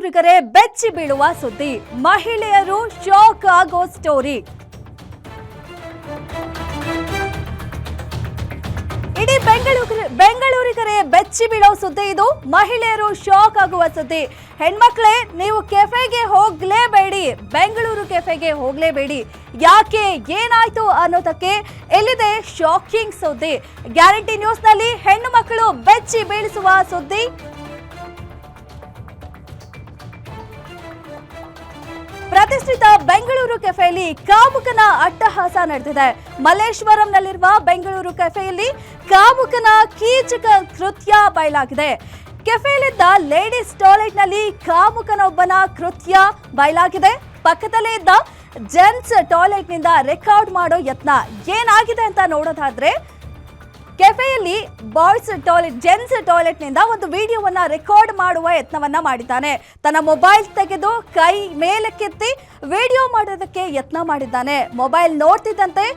ಬೆಂಗಳೂರಿಗರೇ ಬೆಚ್ಚಿ ಬೀಳುವ ಸುದ್ದಿ, ಮಹಿಳೆಯರು ಶಾಕ್ ಆಗೋ ಸ್ಟೋರಿ. ಇಡೀ ಬೆಂಗಳೂರಿಗರೇ ಬೆಚ್ಚಿ ಬೀಳೋ ಸುದ್ದಿ ಇದು, ಮಹಿಳೆಯರು ಶಾಕ್ ಆಗುವ ಸುದ್ದಿ. ಹೆಣ್ಮಕ್ಳೇ, ನೀವು ಕೆಫೆಗೆ ಹೋಗ್ಲೇಬೇಡಿ, ಬೆಂಗಳೂರು ಕೆಫೆಗೆ ಹೋಗ್ಲೇಬೇಡಿ. ಯಾಕೆ, ಏನಾಯ್ತು ಅನ್ನೋದಕ್ಕೆ ಎಲ್ಲಿದೆ ಶಾಕಿಂಗ್ ಸುದ್ದಿ. ಗ್ಯಾರಂಟಿ ನ್ಯೂಸ್ ನಲ್ಲಿ ಹೆಣ್ಣು ಮಕ್ಕಳು ಬೆಚ್ಚಿ ಬೀಳಿಸುವ ಸುದ್ದಿ. ಪ್ರತಿಷ್ಠಿತ ಬೆಂಗಳೂರು ಕೆಫೆಯಲ್ಲಿ ಕಾಮುಕನ ಅಟ್ಟಹಾಸ ನಡೆದಿದೆ. ಮಲ್ಲೇಶ್ವರಂನಲ್ಲಿರುವ ಬೆಂಗಳೂರು ಕೆಫೆಯಲ್ಲಿ ಕಾಮುಕನ ಕೀಚಕ ಕೃತ್ಯ ಬಯಲಾಗಿದೆ. ಕೆಫೆಯಲ್ಲಿದ್ದ ಲೇಡೀಸ್ ಟಾಯ್ಲೆಟ್ ನಲ್ಲಿ ಕಾಮುಕನೊಬ್ಬನ ಕೃತ್ಯ ಬಯಲಾಗಿದೆ. ಪಕ್ಕದಲ್ಲೇ ಇದ್ದ ಜೆಂಟ್ಸ್ ಟಾಯ್ಲೆಟ್ ನಿಂದ ರೆಕಾರ್ಡ್ ಮಾಡೋ ಯತ್ನ. ಏನಾಗಿದೆ ಅಂತ ನೋಡೋದಾದ್ರೆ, ಕೆಫೆಯಲ್ಲಿ ಬಾಯ್ಸ್ ಟಾಯ್ಲೆಟ್ ಜೆಂಟ್ಸ್ ಟಾಯ್ಲೆಟ್ ನಿಂದ ಒಂದು ವಿಡಿಯೋವನ್ನ ರೆಕಾರ್ಡ್ ಮಾಡುವ ಯತ್ನವನ್ನ ಮಾಡಿದ್ದಾನೆ. ತನ್ನ ಮೊಬೈಲ್ ತೆಗೆದು ಕೈ ಮೇಲಕ್ಕೆತ್ತಿ ವಿಡಿಯೋ ಮಾಡೋದಕ್ಕೆ ಯತ್ನ ಮಾಡಿದ್ದಾನೆ. ಮೊಬೈಲ್ ನೋಡ್ತಿದ್ದಂತೆ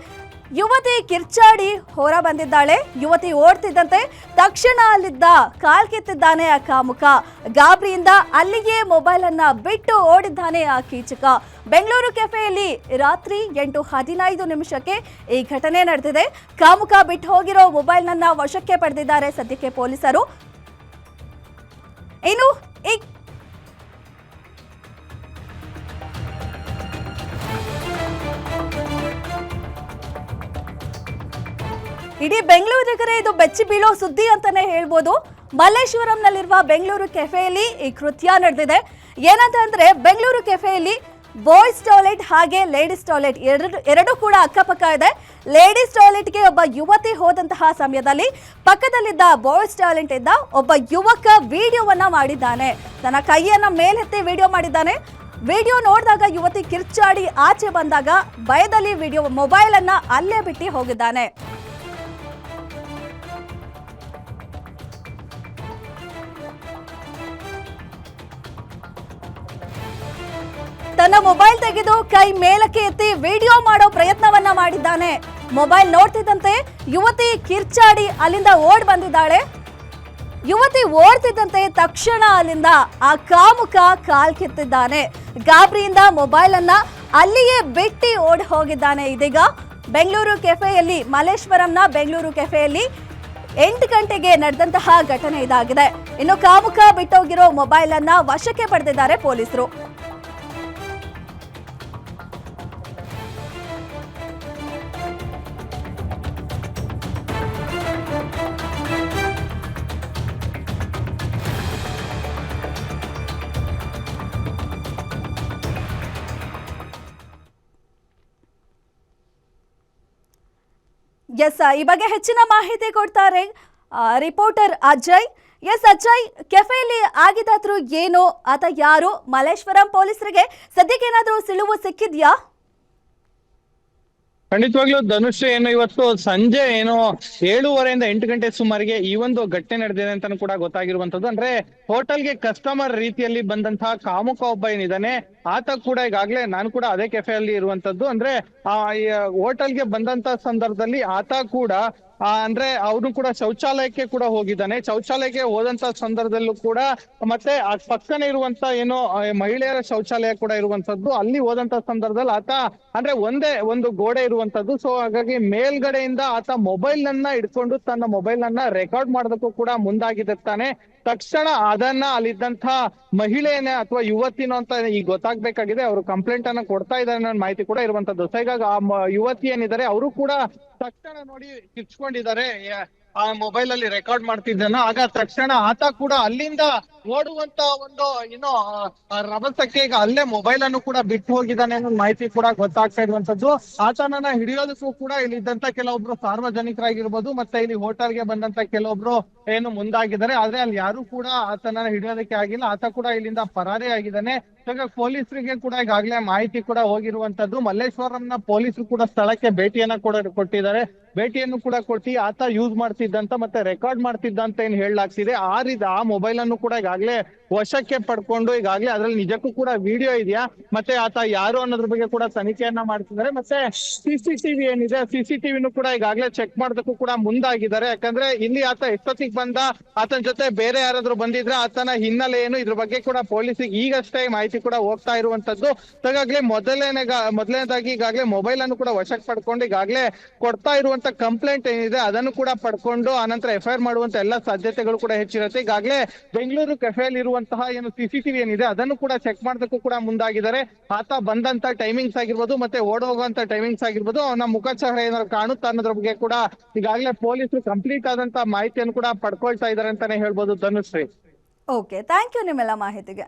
ಯುವತಿ ಕಿರ್ಚಾಡಿ ಹೊರ ಬಂದಿದ್ದಾಳೆ. ಯುವತಿ ಓಡ್ತಿದ್ದಂತೆ ತಕ್ಷಣ ಅಲ್ಲಿದ್ದ ಕಾಲ್ಕಿತ್ತಿದ್ದಾನೆ ಆ ಕಾಮುಕ. ಗಾಬರಿಯಿಂದ ಅಲ್ಲಿಯೇ ಮೊಬೈಲ್ ಅನ್ನ ಬಿಟ್ಟು ಓಡಿದ್ದಾನೆ ಆ ಕೀಚಕ. ಬೆಂಗಳೂರು ಕೆಫೆಯಲ್ಲಿ ರಾತ್ರಿ 8:15 ಈ ಘಟನೆ ನಡೆದಿದೆ. ಕಾಮುಕ ಬಿಟ್ಟು ಹೋಗಿರೋ ಮೊಬೈಲ್ ನನ್ನ ವಶಕ್ಕೆ ಪಡೆದಿದ್ದಾರೆ ಸದ್ಯಕ್ಕೆ ಪೊಲೀಸರು. ಇನ್ನು ಇಡೀ ಬೆಂಗಳೂರಿಗರೇ ಇದು ಬೆಚ್ಚಿ ಬೀಳೋ ಸುದ್ದಿ ಅಂತಾನೆ ಹೇಳ್ಬೋದು. ಮಲ್ಲೇಶ್ವರಂನಲ್ಲಿರುವ ಬೆಂಗಳೂರು ಕೆಫೆಯಲ್ಲಿ ಈ ಕೃತ್ಯ ನಡೆದಿದೆ. ಏನಂತ ಅಂದ್ರೆ, ಬೆಂಗಳೂರು ಕೆಫೆಯಲ್ಲಿ ಬಾಯ್ಸ್ ಟಾಯ್ಲೆಟ್ ಹಾಗೆ ಲೇಡೀಸ್ ಟಾಯ್ಲೆಟ್ ಎರಡು ಕೂಡ ಅಕ್ಕಪಕ್ಕ ಇದೆ. ಲೇಡೀಸ್ ಟಾಯ್ಲೆಟ್ಗೆ ಒಬ್ಬ ಯುವತಿ ಹೋದಂತಹ ಸಮಯದಲ್ಲಿ ಪಕ್ಕದಲ್ಲಿದ್ದ ಬಾಯ್ಸ್ ಟಾಯ್ಲೆಟ್ ಇಂದ ಒಬ್ಬ ಯುವಕ ವಿಡಿಯೋವನ್ನ ಮಾಡಿದ್ದಾನೆ. ತನ್ನ ಕೈಯನ್ನ ಮೇಲೆತ್ತಿ ವಿಡಿಯೋ ಮಾಡಿದ್ದಾನೆ. ವಿಡಿಯೋ ನೋಡಿದಾಗ ಯುವತಿ ಕಿರ್ಚಾಡಿ ಆಚೆ ಬಂದಾಗ ಭಯದಲ್ಲಿ ಮೊಬೈಲ್ ಅನ್ನ ಅಲ್ಲೇ ಬಿಟ್ಟು ಹೋಗಿದ್ದಾನೆ. ತನ್ನ ಮೊಬೈಲ್ ತೆಗೆದು ಕೈ ಮೇಲಕ್ಕೆ ಎತ್ತಿ ವಿಡಿಯೋ ಮಾಡೋ ಪ್ರಯತ್ನವನ್ನ ಮಾಡಿದ್ದಾನೆ. ಮೊಬೈಲ್ ನೋಡ್ತಿದ್ದಂತೆ ಯುವತಿ ಕಿರ್ಚಾಡಿ ಅಲ್ಲಿಂದ ಓಡ್ ಬಂದಿದ್ದಾಳೆ. ಯುವತಿ ಓಡ್ತಿದ್ದಂತೆ ತಕ್ಷಣ ಅಲ್ಲಿಂದ ಆ ಕಾಮುಕ ಕಾಲ್ ಕಿತ್ತಿದ್ದಾನೆ. ಗಾಬರಿಯಿಂದ ಮೊಬೈಲ್ ಅನ್ನ ಅಲ್ಲಿಯೇ ಬಿಟ್ಟು ಓಡ್ ಹೋಗಿದ್ದಾನೆ. ಇದೀಗ ಬೆಂಗಳೂರು ಕೆಫೆಯಲ್ಲಿ, ಮಲ್ಲೇಶ್ವರಂನ ಬೆಂಗಳೂರು ಕೆಫೆಯಲ್ಲಿ 8 ಗಂಟೆಗೆ ನಡೆದಂತಹ ಘಟನೆ ಇದಾಗಿದೆ. ಇನ್ನು ಕಾಮುಕ ಬಿಟ್ಟೋಗಿರೋ ಮೊಬೈಲ್ ಅನ್ನ ವಶಕ್ಕೆ ಪಡೆದಿದ್ದಾರೆ ಪೊಲೀಸರು. ಎಸ್, ಈ ಬಗ್ಗೆ ಹೆಚ್ಚಿನ ಮಾಹಿತಿ ಕೊಡ್ತಾರೆ ರಿಪೋರ್ಟರ್ ಅಜಯ್. ಎಸ್ ಅಜಯ್, ಕೆಫೆಯಲ್ಲಿ ಆಗಿದಾದ್ರೂ ಏನು ಅಥವಾ ಯಾರು? ಮಲ್ಲೇಶ್ವರಂ ಪೊಲೀಸರಿಗೆ ಸದ್ಯಕ್ಕೆ ಏನಾದ್ರೂ ಸುಳಿವು ಸಿಕ್ಕಿದ್ಯಾ? ಖಂಡಿತವಾಗ್ಲೂ ಧನುಷ್, ಏನು ಇವತ್ತು ಸಂಜೆ 7:30 8 ಗಂಟೆ ಸುಮಾರಿಗೆ ಈ ಒಂದು ಘಟನೆ ನಡೆದಿದೆ ಅಂತಾನು ಕೂಡ ಗೊತ್ತಾಗಿರುವಂತದ್ದು. ಅಂದ್ರೆ ಹೋಟೆಲ್ಗೆ ಕಸ್ಟಮರ್ ರೀತಿಯಲ್ಲಿ ಬಂದಂತಹ ಕಾಮುಕ ಒಬ್ಬ ಏನಿದ್ದಾನೆ, ಆತ ಕೂಡ ಈಗಾಗ್ಲೇ, ನಾನು ಕೂಡ ಅದೇ ಕೆಫೆ ಅಲ್ಲಿ ಇರುವಂತದ್ದು. ಅಂದ್ರೆ ಆ ಹೋಟೆಲ್ಗೆ ಬಂದಂತ ಸಂದರ್ಭದಲ್ಲಿ ಆತ ಕೂಡ ಅಂದ್ರೆ ಅವನು ಕೂಡ ಶೌಚಾಲಯಕ್ಕೆ ಕೂಡ ಹೋಗಿದ್ದಾನೆ. ಶೌಚಾಲಯಕ್ಕೆ ಹೋದಂತ ಸಂದರ್ಭದಲ್ಲೂ ಕೂಡ ಮತ್ತೆ ಆ ಪಕ್ಕನೆ ಇರುವಂತ ಮಹಿಳೆಯರ ಶೌಚಾಲಯ ಕೂಡ ಇರುವಂತದ್ದು. ಅಲ್ಲಿ ಹೋದಂತ ಸಂದರ್ಭದಲ್ಲಿ ಆತ ಅಂದ್ರೆ ಒಂದೇ ಒಂದು ಗೋಡೆ ಇರುವಂತದ್ದು. ಸೊ ಹಾಗಾಗಿ ಮೇಲ್ಗಡೆಯಿಂದ ಆತ ಮೊಬೈಲ್ ಅನ್ನ ಇಟ್ಕೊಂಡು ತನ್ನ ಮೊಬೈಲ್ ಅನ್ನ ರೆಕಾರ್ಡ್ ಮಾಡೋದಕ್ಕೂ ಕೂಡ ಮುಂದಾಗಿದ್ದಾನೆ. ತಕ್ಷಣ ಅದನ್ನ ಅಲ್ಲಿದ್ದಂತ ಮಹಿಳೆಯನ್ನ ಅಥವಾ ಯುವತಿನೋ ಅಂತ ಈಗ ಗೊತ್ತಾಗ್ಬೇಕಾಗಿದೆ. ಅವರು ಕಂಪ್ಲೇಂಟ್ ಅನ್ನ ಕೊಡ್ತಾ ಇದ್ದಾರೆ ಅನ್ನೋ ಮಾಹಿತಿ ಕೂಡ ಇರುವಂತದ್ದು. ಸೊ ಹೀಗಾಗಿ ಆ ಯುವತಿ ಏನಿದ್ದಾರೆ ಅವರು ಕೂಡ ತಕ್ಷಣ ನೋಡಿ ಕಿರ್ಚ್ಕೊಂಡಿದ್ದಾರೆ. ಆ ಮೊಬೈಲ್ ಅಲ್ಲಿ ರೆಕಾರ್ಡ್ ಮಾಡ್ತಿದ್ದಾನ. ಆಗ ತಕ್ಷಣ ಆತ ಕೂಡ ಅಲ್ಲಿಂದ ಓಡುವಂತ ಒಂದು ರಭಸಕ್ಕೆ ಈಗ ಅಲ್ಲೇ ಮೊಬೈಲ್ ಅನ್ನು ಕೂಡ ಬಿಟ್ಟು ಹೋಗಿದ್ದಾನೆ ಅನ್ನೋ ಮಾಹಿತಿ ಕೂಡ ಗೊತ್ತಾಗ್ತಾ ಇರುವಂತದ್ದು. ಆತನನ್ನ ಹಿಡಿಯೋದಕ್ಕೂ ಕೂಡ ಇಲ್ಲಿದ್ದಂತ ಕೆಲವೊಬ್ರು ಸಾರ್ವಜನಿಕರಾಗಿರ್ಬೋದು, ಮತ್ತೆ ಇಲ್ಲಿ ಹೋಟೆಲ್ಗೆ ಬಂದಂತ ಕೆಲವೊಬ್ರು ಮುಂದಾಗಿದ್ದಾರೆ. ಆದ್ರೆ ಅಲ್ಲಿ ಯಾರು ಕೂಡ ಆತನನ್ನ ಹಿಡಿಯೋದಕ್ಕೆ ಆಗಿಲ್ಲ. ಆತ ಕೂಡ ಇಲ್ಲಿಂದ ಪರಾರಿ ಆಗಿದ್ದಾನೆ. ಇವಾಗ ಪೊಲೀಸರಿಗೆ ಕೂಡ ಈಗಾಗಲೇ ಮಾಹಿತಿ ಕೂಡ ಹೋಗಿರುವಂತದ್ದು. ಮಲ್ಲೇಶ್ವರಂನ ಪೊಲೀಸರು ಕೂಡ ಸ್ಥಳಕ್ಕೆ ಭೇಟಿಯನ್ನ ಕೂಡ ಕೊಟ್ಟಿದ್ದಾರೆ. ಭೇಟಿಯನ್ನು ಕೂಡ ಕೊಟ್ಟು ಆತ ಯೂಸ್ ಮಾಡ್ತಿದ್ದಂತ ಮತ್ತೆ ರೆಕಾರ್ಡ್ ಮಾಡ್ತಿದ್ದ ಅಂತ ಏನ್ ಹೇಳಲಾಗ್ತಿದೆ. ಆ ಮೊಬೈಲ್ ಅನ್ನು ಕೂಡ ಈಗಾಗಲೇ ವಶಕ್ಕೆ ಪಡ್ಕೊಂಡು ಈಗಾಗಲೇ ಅದ್ರಲ್ಲಿ ನಿಜಕ್ಕೂ ಕೂಡ ವಿಡಿಯೋ ಇದೆಯಾ ಮತ್ತೆ ಆತ ಯಾರು ಅನ್ನೋದ್ರ ಬಗ್ಗೆ ಕೂಡ ತನಿಖೆಯನ್ನ ಮಾಡ್ತಿದ್ದಾರೆ. ಮತ್ತೆ ಸಿಸಿಟಿವಿ ಏನಿದೆ ಸಿಸಿಟಿವಿನೂ ಕೂಡ ಈಗಾಗಲೇ ಚೆಕ್ ಮಾಡೋದಕ್ಕೂ ಕೂಡ ಮುಂದಾಗಿದ್ದಾರೆ. ಯಾಕಂದ್ರೆ ಇಲ್ಲಿ ಆತ ಎಷ್ಟೊತ್ತಿಗೆ ಬಂದ, ಆತನ ಜೊತೆ ಬೇರೆ ಯಾರಾದ್ರೂ ಬಂದಿದ್ರೆ ಆತನ ಹಿನ್ನೆಲೆ ಏನು, ಇದ್ರ ಬಗ್ಗೆ ಕೂಡ ಪೊಲೀಸಿಗೆ ಈಗಷ್ಟೇ ಮಾಹಿತಿ ಕೂಡ ಹೋಗ್ತಾ ಇರುವಂತದ್ದು. ಹಾಗಾಗ್ಲೇ ಮೊದಲನೇದಾಗಿ ಈಗಾಗಲೇ ಮೊಬೈಲ್ ಅನ್ನು ಕೂಡ ವಶಕ್ಕೆ ಪಡ್ಕೊಂಡು ಈಗಾಗಲೇ ಕೊಡ್ತಾ ಇರುವಂತ ಕಂಪ್ಲೇಂಟ್ ಏನಿದೆ ಅದನ್ನು ಕೂಡ ಪಡ್ಕೊಂಡು ಆನಂತರ ಎಫ್ಐಆರ್ ಮಾಡುವಂತ ಎಲ್ಲಾ ಸಾಧ್ಯತೆಗಳು ಕೂಡ ಹೆಚ್ಚಿರುತ್ತೆ. ಈಗಾಗಲೇ ಬೆಂಗಳೂರು ಕೆಫೆಯಲ್ಲಿ ಇರುವಂತಹ ಏನು ಸಿಸಿಟಿವಿ ಏನಿದೆ ಅದನ್ನು ಕೂಡ ಚೆಕ್ ಮಾಡೋದಕ್ಕೂ ಕೂಡ ಮುಂದಾಗಿದ್ದಾರೆ. ಆತ ಬಂದಂತ ಟೈಮಿಂಗ್ಸ್ ಆಗಿರ್ಬೋದು ಮತ್ತೆ ಓಡೋಗುವಂತ ಟೈಮಿಂಗ್ಸ್ ಆಗಿರ್ಬೋದು, ಅವನ ಮುಖಚಹರೆ ಏನಾದ್ರು ಕಾಣುತ್ತಾ ಅನ್ನೋದ್ರ ಬಗ್ಗೆ ಕೂಡ ಈಗಾಗಲೇ ಪೊಲೀಸರು ಕಂಪ್ಲೀಟ್ ಆದಂತ ಮಾಹಿತಿಯನ್ನು ಕೂಡ ಪಡ್ಕೊಳ್ತಾ ಇದ್ದಾರೆ ಅಂತಾನೆ ಹೇಳ್ಬೋದು ಧನುಶ್ರೀ. ಓಕೆ, ಥ್ಯಾಂಕ್ ಯು ನಿಮ್ಮೆಲ್ಲ ಮಾಹಿತಿಗೆ.